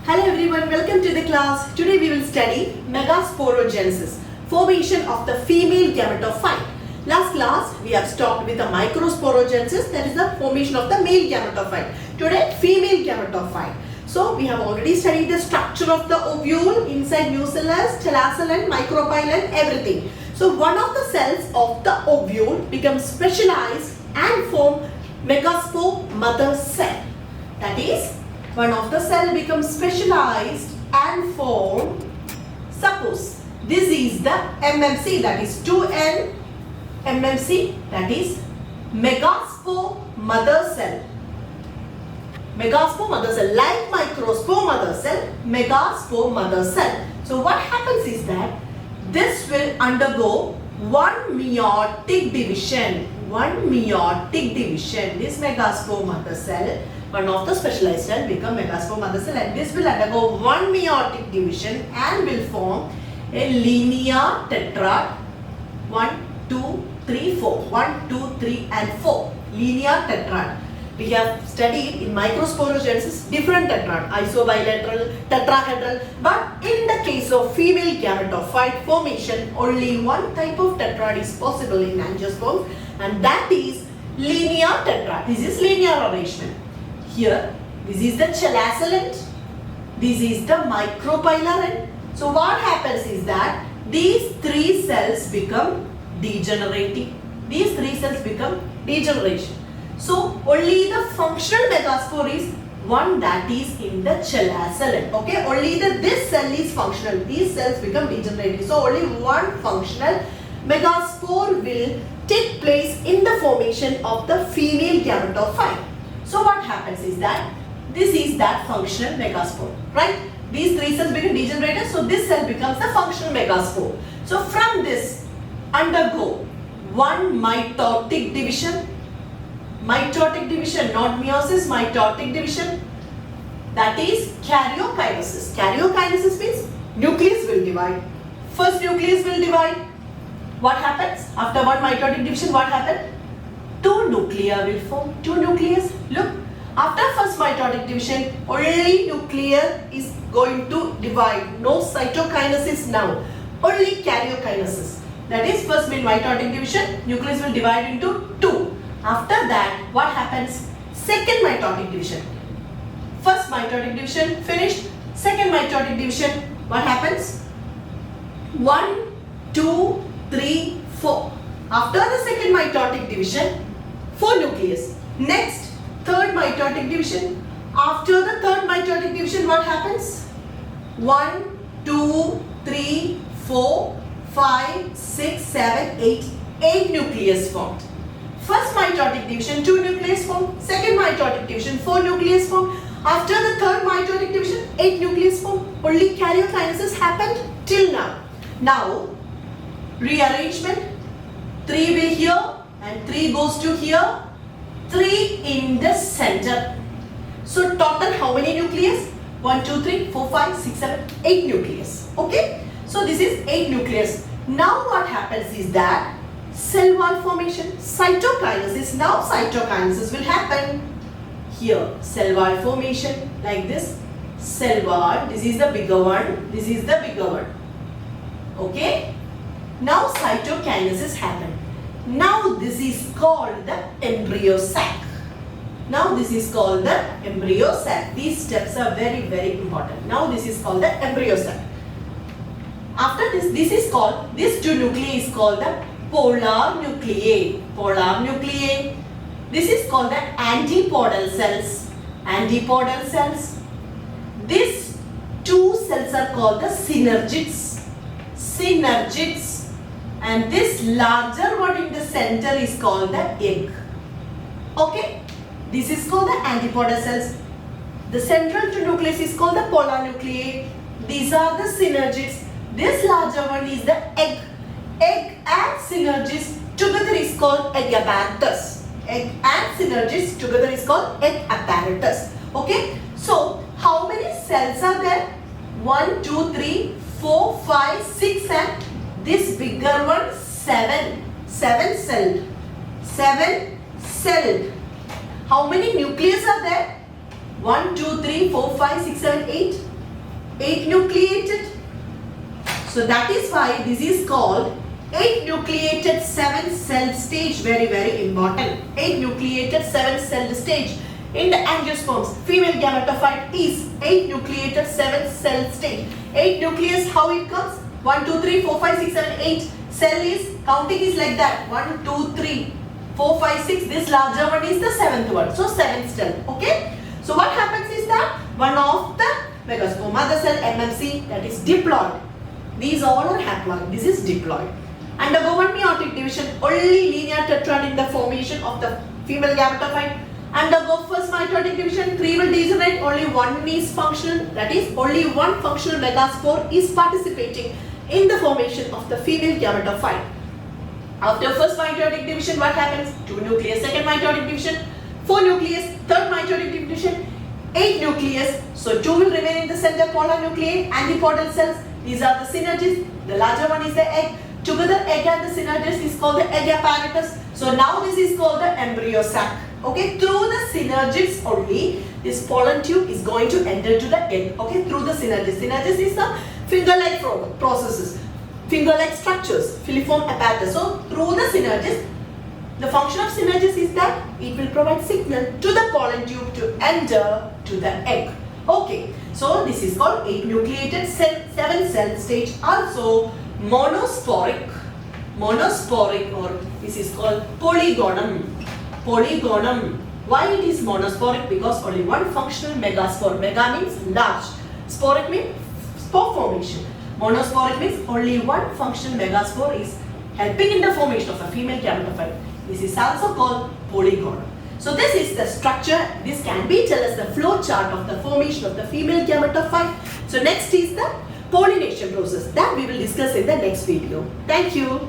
Hello everyone, welcome to the class. Today we will study megasporogenesis, formation of the female gametophyte. Last class we have stopped with the microsporogenesis, that is the formation of the male gametophyte. Today female gametophyte. So we have already studied the structure of the ovule, inside nucellus, telasel and micropyle and everything. So one of the cells of the ovule becomes specialized and form megaspore mother cell. That is, one of the cell becomes specialized and form, suppose this is the MMC, that is 2N MMC, that is megaspore mother cell. Megaspore mother cell, like microspore mother cell, megaspore mother cell. So what happens is that this will undergo one meiotic division. This megaspore mother cell, one of the specialized cell become megaspore mother cell, and this will undergo one meiotic division and will form a linear tetrad. 1, 2, 3, 4. 1, 2, 3 and 4. Linear tetrad. We have studied in microsporogenesis different tetrad, isobilateral, tetrahedral, but in the case of female gametophyte formation, only one type of tetrad is possible in angiosperms, and that is linear tetrad. This is linear arrangement. Here, this is the chelasel end, this is the micropylar end. So what happens is that these three cells become degenerating. So only the functional megaspore is one that is in the chelasel end. Okay, only this cell is functional. These cells become degenerating. So only one functional megaspore will take place in the formation of the female gametophyte. So what happens is that this is that functional megaspore, right? These three cells become degenerated, so this cell becomes the functional megaspore. So from this undergo one mitotic division, not meiosis, mitotic division, that is karyokinesis. Karyokinesis means nucleus will divide. First nucleus will divide. What happens? After one mitotic division, what happened? Two nuclei will form. Two nucleus. Look, after first mitotic division, only nucleus is going to divide. No cytokinesis now. Only karyokinesis. That is, first mitotic division, nucleus will divide into two. After that, what happens? Second mitotic division. First mitotic division finished. Second mitotic division, what happens? 1, 2, 3, 4. After the second mitotic division, 4 nucleus. Next, third mitotic division. After the third mitotic division, what happens? 1, 2, 3, 4, 5, 6, 7, 8. 8 nucleus formed. First mitotic division, 2 nucleus formed. Second mitotic division, 4 nucleus formed. After the third mitotic division, 8 nucleus formed. Only karyokinesis happened till now. Now, rearrangement. 3 will here and 3 goes to here. 3 in the center. So total how many nucleus? 1, 2, 3, 4, 5, 6, 7, 8 nucleus. Okay. So this is 8 nucleus. Now what happens is that cell wall formation, cytokinesis. Now cytokinesis will happen. Here cell wall formation like this. Cell wall. This is the bigger one. This is the bigger one. Okay. Now cytokinesis happened. Now this is called the embryo sac. These steps are very, very important. Now this is called the embryo sac. After this is called, this two nuclei is called the polar nuclei. This is called the antipodal cells. These two cells are called the synergids. And this larger one in the center is called the egg. Okay. This is called the antipodal cells. The central to nucleus is called the polar nuclei. These are the synergids. This larger one is the egg. Egg and synergids together is called egg apparatus. Okay. So how many cells are there? 1, 2, 3, 4, 5, 6 and this bigger one 7. 7 celled. How many nucleus are there? 1, 2, 3, 4, 5, 6, 7, 8. 8 nucleated. So that is why this is called 8 nucleated 7 cell stage. Very, very important. 8 nucleated 7 cell stage. In the angiosperms, female gametophyte is 8 nucleated 7 cell stage. 8 nucleus, how it comes? 1, 2, 3, 4, 5, 6, 7, 8. Cell is, counting is like that. 1, 2, 3, 4, 5, 6. This larger one is the 7th one. So 7th cell. Okay. So what happens is that one of the megaspore mother cell MMC, that is diploid. These all are haploid. This is diploid. Undergo one meiotic division. Only linear tetrad in the formation of the female gametophyte. Undergo first mitotic division. 3 will degenerate. Only one is functional. That is, only one functional megaspore is participating in the formation of the female gametophyte. After first mitotic division, what happens? 2 nucleus. Second mitotic division. 4 nucleus. Third mitotic division. 8 nucleus. So 2 will remain in the center, polar nuclei, antipodal cells. These are the synergids. The larger one is the egg. Together, egg and the synergids is called the egg apparatus. So now this is called the embryo sac. Okay, through the synergids only, this pollen tube is going to enter to the egg. Okay, through the synergids. Synergids is the finger-like processes, finger-like structures, filiform apparatus. So through the synergids, the function of synergids is that it will provide signal to the pollen tube to enter to the egg. Okay, so this is called 8 nucleated 7 cell stage. Also monosporic, or this is called polygonum. Polygonum. Why it is monosporic? Because only one functional megaspore. Mega means large. Sporic means spore formation. Monosporic means only one functional megaspore is helping in the formation of a female gametophyte. This is also called polygonum. So this is the structure. This can be tell us the flow chart of the formation of the female gametophyte. So next is the pollination process that we will discuss in the next video. Thank you.